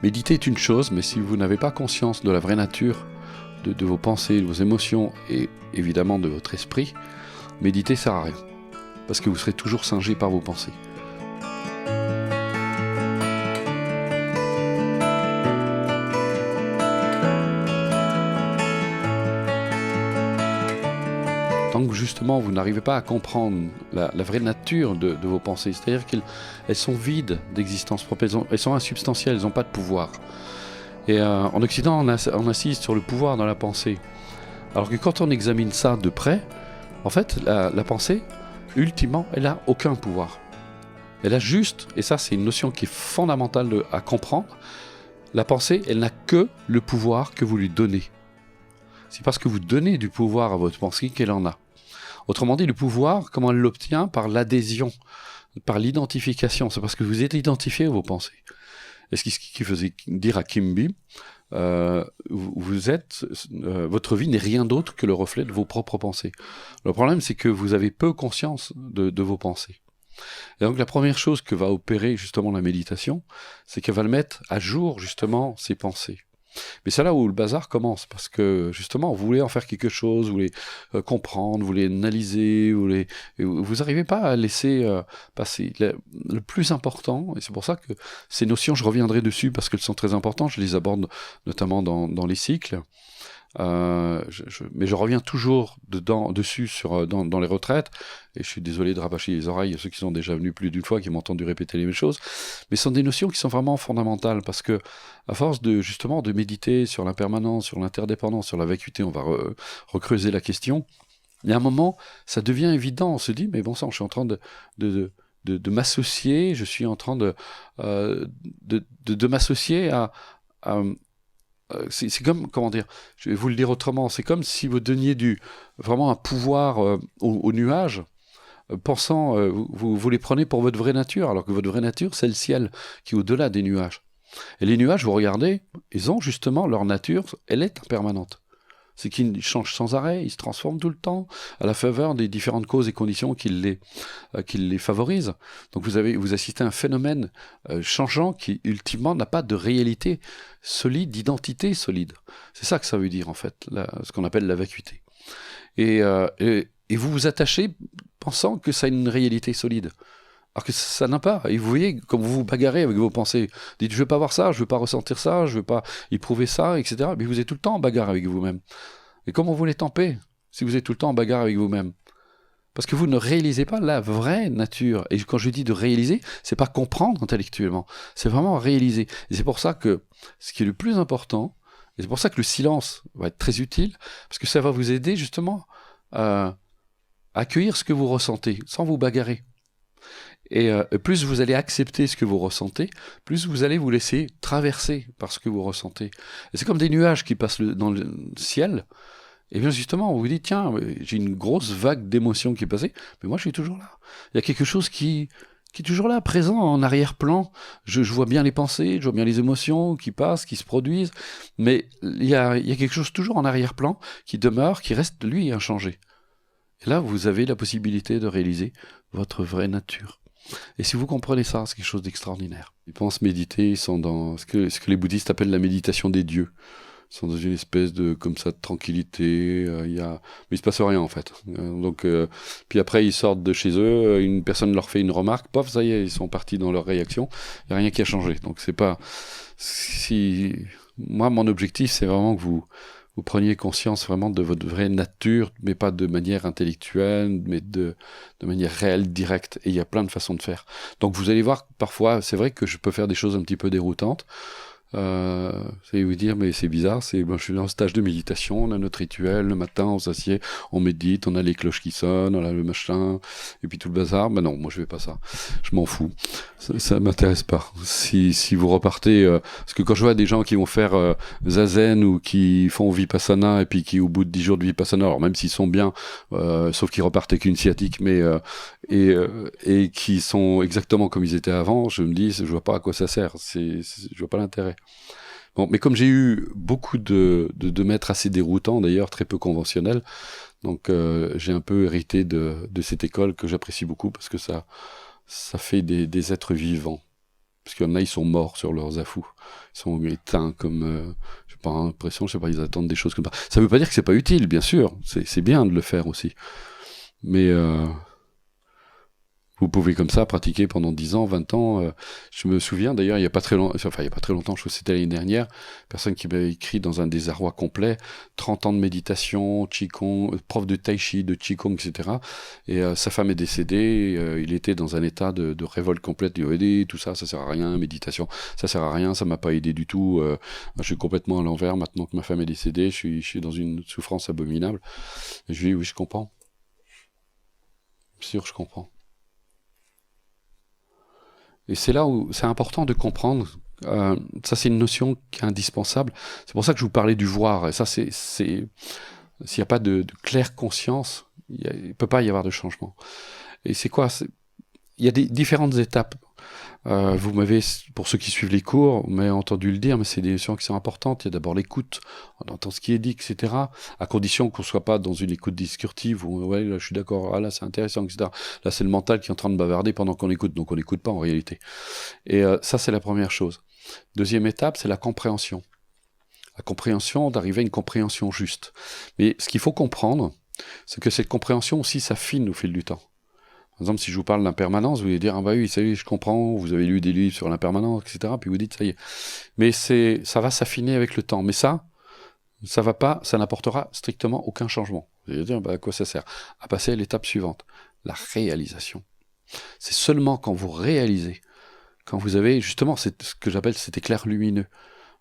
Méditer est une chose, mais si vous n'avez pas conscience de la vraie nature de vos pensées, de vos émotions et évidemment de votre esprit, méditer sert à rien. Parce que vous serez toujours singé par vos pensées. Tant que justement vous n'arrivez pas à comprendre la vraie nature de vos pensées, c'est-à-dire qu'elles sont vides d'existence propre, elles sont insubstantielles, elles n'ont pas de pouvoir. Et en Occident, on assiste sur le pouvoir dans la pensée. Alors que quand on examine ça de près, en fait, la pensée, ultimement, elle n'a aucun pouvoir. Elle a juste, et ça c'est une notion qui est fondamentale à comprendre, la pensée, elle n'a que le pouvoir que vous lui donnez. C'est parce que vous donnez du pouvoir à votre pensée qu'elle en a. Autrement dit, le pouvoir, comment elle l'obtient? Par l'adhésion, par l'identification. C'est parce que vous êtes identifié à vos pensées. Et ce qui faisait dire à Kimby, votre vie n'est rien d'autre que le reflet de vos propres pensées. Le problème, c'est que vous avez peu conscience de vos pensées. Et donc la première chose que va opérer justement la méditation, c'est qu'elle va le mettre à jour justement ces pensées. Mais c'est là où le bazar commence, parce que justement, vous voulez en faire quelque chose, vous voulez comprendre, vous voulez analyser, vous n'arrivez pas à laisser passer. Le plus important, et c'est pour ça que ces notions, je reviendrai dessus, parce qu'elles sont très importantes, je les aborde notamment dans les cycles, mais je reviens toujours dessus dans les retraites, et je suis désolé de rabâcher les oreilles à ceux qui sont déjà venus plus d'une fois, qui m'ont entendu répéter les mêmes choses, mais ce sont des notions qui sont vraiment fondamentales, parce que à force justement de méditer sur l'impermanence, sur l'interdépendance, sur la vacuité, on va recreuser la question, il y a un moment, ça devient évident, on se dit, mais bon sang, je suis en train de m'associer, je suis en train de m'associer à c'est comme, comment dire, je vais vous le dire autrement, c'est comme si vous donniez vraiment un pouvoir aux nuages, pensant, vous les prenez pour votre vraie nature, alors que votre vraie nature, c'est le ciel, qui est au-delà des nuages. Et les nuages, vous regardez, ils ont justement leur nature, elle est impermanente. C'est qu'ils changent sans arrêt, ils se transforment tout le temps, à la faveur des différentes causes et conditions qui les favorisent. Donc vous assistez à un phénomène changeant qui, ultimement, n'a pas de réalité solide, d'identité solide. C'est ça que ça veut dire, en fait, ce qu'on appelle la vacuité. Et vous vous attachez pensant que ça a une réalité solide. Alors que ça n'a pas. Et vous voyez, comme vous vous bagarrez avec vos pensées, vous dites, je ne veux pas voir ça, je ne veux pas ressentir ça, je ne veux pas éprouver ça, etc. Mais vous êtes tout le temps en bagarre avec vous-même. Et comment vous les tempez si vous êtes tout le temps en bagarre avec vous-même? Parce que vous ne réalisez pas la vraie nature. Et quand je dis de réaliser, c'est pas comprendre intellectuellement, c'est vraiment réaliser. Et c'est pour ça que ce qui est le plus important, et c'est pour ça que le silence va être très utile, parce que ça va vous aider justement à accueillir ce que vous ressentez, sans vous bagarrer. Et plus vous allez accepter ce que vous ressentez, plus vous allez vous laisser traverser par ce que vous ressentez. Et c'est comme des nuages qui passent dans le ciel. Et bien justement, on vous dit, tiens, j'ai une grosse vague d'émotions qui est passée, mais moi je suis toujours là. Il y a quelque chose qui est toujours là, présent, en arrière-plan. Je vois bien les pensées, je vois bien les émotions qui passent, qui se produisent, mais il y a quelque chose toujours en arrière-plan qui demeure, qui reste, lui, inchangé. Et là, vous avez la possibilité de réaliser votre vraie nature. Et si vous comprenez ça, c'est quelque chose d'extraordinaire. Ils pensent méditer, ils sont dans ce que les bouddhistes appellent la méditation des dieux. Ils sont dans une espèce de tranquillité, mais il se passe rien en fait. Puis après ils sortent de chez eux, une personne leur fait une remarque, pof, ça y est, ils sont partis dans leur réaction, il n'y a rien qui a changé. Donc c'est pas... Moi, mon objectif, c'est vraiment que vous preniez conscience vraiment de votre vraie nature, mais pas de manière intellectuelle, mais de manière réelle, directe. Et il y a plein de façons de faire. Donc vous allez voir, parfois, c'est vrai que je peux faire des choses un petit peu déroutantes. C'est vous dire, mais c'est bizarre, je suis dans un stage de méditation, on a notre rituel, le matin on s'assied, on médite, on a les cloches qui sonnent, on a le machin, et puis tout le bazar. Ben non, moi je fais pas ça, je m'en fous, ça m'intéresse pas. Si vous repartez, parce que quand je vois des gens qui vont faire zazen ou qui font vipassana et puis qui au bout de 10 jours de vipassana, alors même s'ils sont bien, sauf qu'ils repartent avec une sciatique, mais et qui sont exactement comme ils étaient avant, je me dis, je vois pas à quoi ça sert, je vois pas l'intérêt. Bon, mais comme j'ai eu beaucoup de maîtres assez déroutants, d'ailleurs très peu conventionnels, donc j'ai un peu hérité de cette école que j'apprécie beaucoup parce que ça fait des êtres vivants. Parce qu'il y en a, ils sont morts sur leurs affous. Ils sont éteints comme... je sais pas, l'impression, je sais pas, ils attendent des choses comme ça. Ça veut pas dire que c'est pas utile, bien sûr. C'est bien de le faire aussi. Mais vous pouvez comme ça pratiquer pendant 10 ans, 20 ans. Je me souviens d'ailleurs, il y a pas très longtemps, enfin il y a pas très longtemps, je crois que c'était l'année dernière, personne qui m'avait écrit dans un désarroi complet, 30 ans de méditation, Qigong, prof de Tai Chi, de Qigong, etc. Et sa femme est décédée, il était dans un état de révolte complète, il dit tout ça, ça sert à rien, méditation, ça sert à rien, ça m'a pas aidé du tout, je suis complètement à l'envers maintenant que ma femme est décédée, je suis dans une souffrance abominable. Et je lui dis oui, je comprends. Bien sûr, je comprends. Et c'est là où c'est important de comprendre. Ça, c'est une notion qui est indispensable. C'est pour ça que je vous parlais du voir. Et ça, s'il n'y a pas de claire conscience, il ne peut pas y avoir de changement. Et c'est quoi? Il y a des différentes étapes. Vous m'avez, pour ceux qui suivent les cours, vous m'avez entendu le dire, mais c'est des notions qui sont importantes. Il y a d'abord l'écoute, on entend ce qui est dit, etc. À condition qu'on ne soit pas dans une écoute discursive où, ouais, là, je suis d'accord, ah, là, c'est intéressant, etc. Là, c'est le mental qui est en train de bavarder pendant qu'on écoute, donc on n'écoute pas en réalité. Et ça, c'est la première chose. Deuxième étape, c'est la compréhension. La compréhension, d'arriver à une compréhension juste. Mais ce qu'il faut comprendre, c'est que cette compréhension aussi s'affine au fil du temps. Par exemple, si je vous parle d'impermanence, vous allez dire, ah bah oui, ça y est, je comprends, vous avez lu des livres sur l'impermanence, etc. Puis vous dites, ça y est. Mais ça va s'affiner avec le temps. Mais ça va pas, ça n'apportera strictement aucun changement. Vous allez dire, bah, à quoi ça sert? À passer à l'étape suivante, la réalisation. C'est seulement quand vous réalisez, quand vous avez, justement, c'est ce que j'appelle cet éclair lumineux.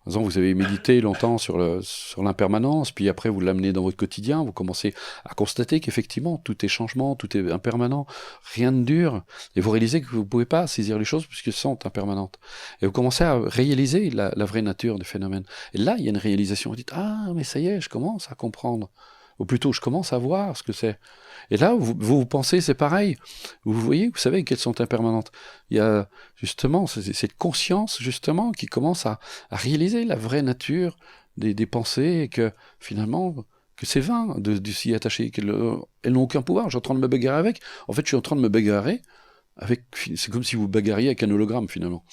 Par exemple, vous avez médité longtemps sur l'impermanence, puis après vous l'amenez dans votre quotidien, vous commencez à constater qu'effectivement tout est changement, tout est impermanent, rien ne dure, et vous réalisez que vous ne pouvez pas saisir les choses puisqu'elles sont impermanentes. Et vous commencez à réaliser la vraie nature des phénomènes. Et là, il y a une réalisation, vous dites, ah, mais ça y est, je commence à comprendre. Ou plutôt, je commence à voir ce que c'est. Et là, vous pensez, c'est pareil. Vous voyez, vous savez qu'elles sont impermanentes. Il y a justement cette conscience, justement, qui commence à réaliser la vraie nature des pensées et que, finalement, que c'est vain de s'y attacher, qu'elles n'ont aucun pouvoir. Je suis en train de me bagarrer avec. En fait, je suis en train de me bagarrer avec... C'est comme si vous bagarriez avec un hologramme, finalement.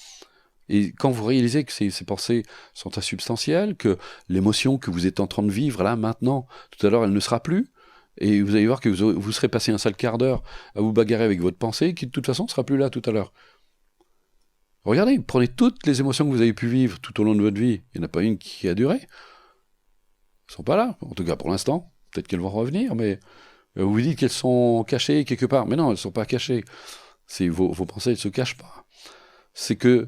Et quand vous réalisez que ces pensées sont insubstantielles, que l'émotion que vous êtes en train de vivre là, maintenant, tout à l'heure, elle ne sera plus, et vous allez voir que vous serez passé un sale quart d'heure à vous bagarrer avec votre pensée, qui de toute façon ne sera plus là tout à l'heure. Regardez, prenez toutes les émotions que vous avez pu vivre tout au long de votre vie, il n'y en a pas une qui a duré. Elles ne sont pas là, en tout cas pour l'instant. Peut-être qu'elles vont revenir, mais vous vous dites qu'elles sont cachées quelque part. Mais non, elles ne sont pas cachées. Vos pensées, elles ne se cachent pas. C'est que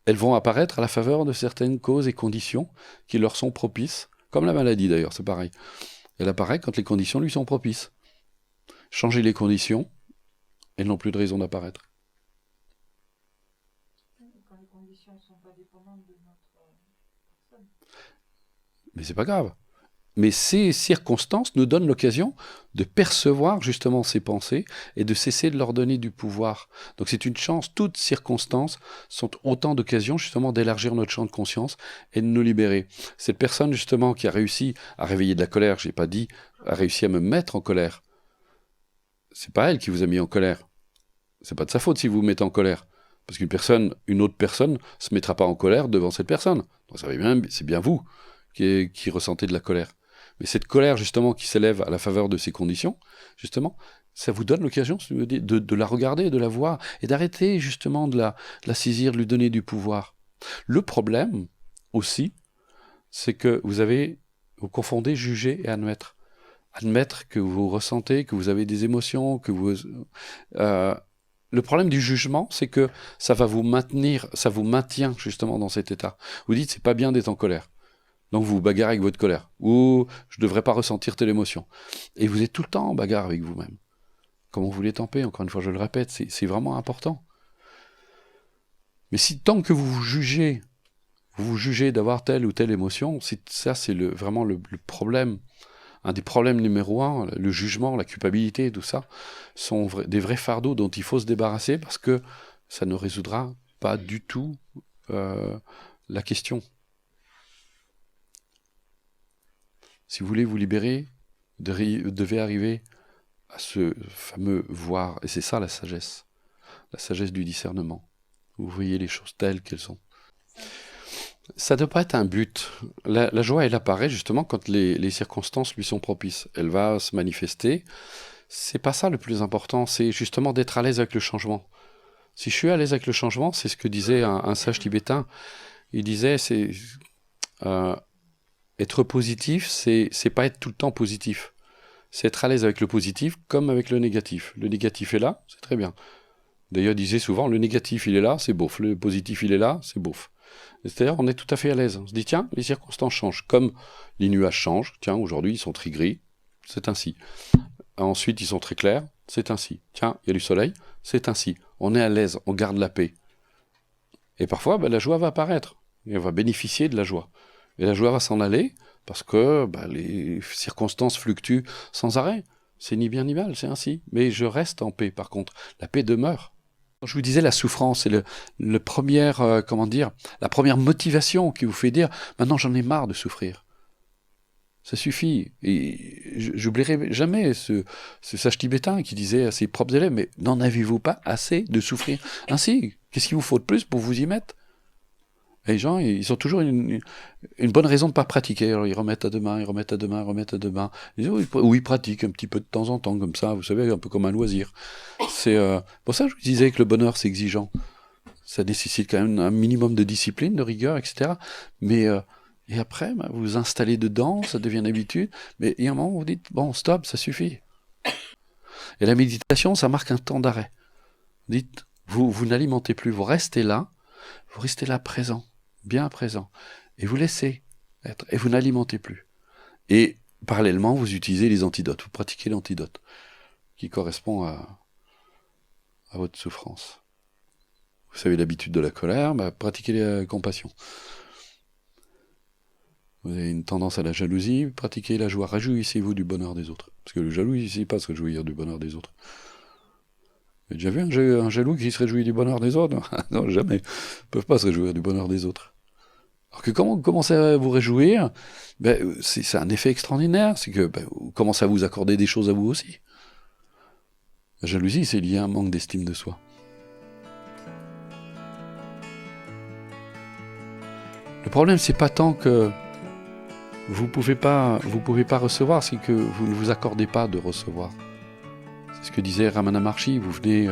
elles vont apparaître à la faveur de certaines causes et conditions qui leur sont propices, comme la maladie d'ailleurs, c'est pareil. Elle apparaît quand les conditions lui sont propices. Changer les conditions, elles n'ont plus de raison d'apparaître. Quand les conditions ne sont pas dépendantes de notre personne. Mais c'est pas grave. Mais ces circonstances nous donnent l'occasion de percevoir justement ces pensées et de cesser de leur donner du pouvoir. Donc c'est une chance, toutes circonstances sont autant d'occasions justement d'élargir notre champ de conscience et de nous libérer. Cette personne justement qui a réussi à réveiller de la colère, j'ai pas dit, a réussi à me mettre en colère. C'est pas elle qui vous a mis en colère. C'est pas de sa faute si vous vous mettez en colère. Parce une autre personne se mettra pas en colère devant cette personne. Donc ça va bien, c'est bien vous qui ressentez de la colère. Mais cette colère, justement, qui s'élève à la faveur de ces conditions, justement, ça vous donne l'occasion de la regarder, de la voir, et d'arrêter, justement, de la saisir, de lui donner du pouvoir. Le problème, aussi, c'est que vous confondez juger et admettre. Admettre que vous ressentez, que vous avez des émotions, que vous... le problème du jugement, c'est que ça vous maintient, justement, dans cet état. Vous dites, c'est pas bien d'être en colère. Donc vous vous bagarrez avec votre colère. Ou je ne devrais pas ressentir telle émotion. Et vous êtes tout le temps en bagarre avec vous-même. Comment vous l'étampez, encore une fois, je le répète, c'est vraiment important. Mais si tant que vous vous jugez d'avoir telle ou telle émotion, ça c'est vraiment le problème. Un des problèmes numéro un, le jugement, la culpabilité, tout ça, sont des vrais fardeaux dont il faut se débarrasser parce que ça ne résoudra pas du tout la question. Si vous voulez vous libérer, vous devez arriver à ce fameux voir, et c'est ça la sagesse du discernement. Vous voyez les choses telles qu'elles sont. Ça ne doit pas être un but. La joie, elle apparaît justement quand les circonstances lui sont propices. Elle va se manifester. C'est pas ça le plus important, c'est justement d'être à l'aise avec le changement. Si je suis à l'aise avec le changement, c'est ce que disait un sage tibétain. Il disait, euh, être positif, c'est pas être tout le temps positif. C'est être à l'aise avec le positif comme avec le négatif. Le négatif est là, c'est très bien. D'ailleurs, il disait souvent, le négatif, il est là, c'est beauf. Le positif, il est là, c'est beauf. C'est-à-dire, on est tout à fait à l'aise. On se dit, tiens, les circonstances changent. Comme les nuages changent. Tiens, aujourd'hui, ils sont très gris. C'est ainsi. Ensuite, ils sont très clairs. C'est ainsi. Tiens, il y a du soleil. C'est ainsi. On est à l'aise. On garde la paix. Et parfois, la joie va apparaître. Et on va bénéficier de la joie. Et la joie va s'en aller parce que les circonstances fluctuent sans arrêt. C'est ni bien ni mal, c'est ainsi. Mais je reste en paix, par contre. La paix demeure. Je vous disais, la souffrance, c'est la première motivation qui vous fait dire « Maintenant, j'en ai marre de souffrir ». Ça suffit. Et j'oublierai jamais ce sage tibétain qui disait à ses propres élèves « Mais n'en avez-vous pas assez de souffrir ainsi? Qu'est-ce qu'il vous faut de plus pour vous y mettre ?» Et les gens, ils ont toujours une bonne raison de ne pas pratiquer. Alors, ils remettent à demain, ils remettent à demain, ils remettent à demain. Ou ils pratiquent un petit peu de temps en temps, comme ça, vous savez, un peu comme un loisir. C'est pour ça que je vous disais que le bonheur, c'est exigeant. Ça nécessite quand même un minimum de discipline, de rigueur, etc. Mais et après, vous vous installez dedans, ça devient une habitude. Mais il y a un moment où vous dites, bon, stop, ça suffit. Et la méditation, ça marque un temps d'arrêt. Vous dites, vous n'alimentez plus, vous restez là présent. Bien présent, et vous laissez être, et vous n'alimentez plus. Et parallèlement, vous utilisez les antidotes, vous pratiquez l'antidote, qui correspond à votre souffrance. Vous savez l'habitude de la colère, pratiquez la compassion. Vous avez une tendance à la jalousie, pratiquez la joie, réjouissez-vous du bonheur des autres. Parce que le jaloux, il ne sait pas se réjouir du bonheur des autres. Vous avez déjà vu un jaloux qui se réjouit du bonheur des autres? Non, jamais. Ils ne peuvent pas se réjouir du bonheur des autres. Alors que quand vous commencez à vous réjouir, c'est un effet extraordinaire, c'est que vous commencez à vous accorder des choses à vous aussi. La jalousie, c'est lié à un manque d'estime de soi. Le problème, c'est pas tant que vous pouvez pas recevoir, c'est que vous ne vous accordez pas de recevoir. C'est ce que disait Ramana Maharshi, vous venez...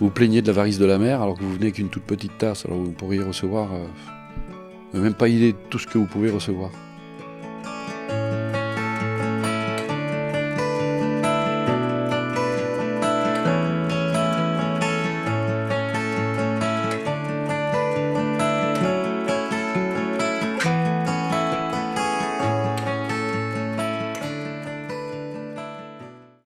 vous plaignez de l'avarice de la mer alors que vous venez avec une toute petite tasse, alors vous pourriez recevoir même pas idée de tout ce que vous pouvez recevoir.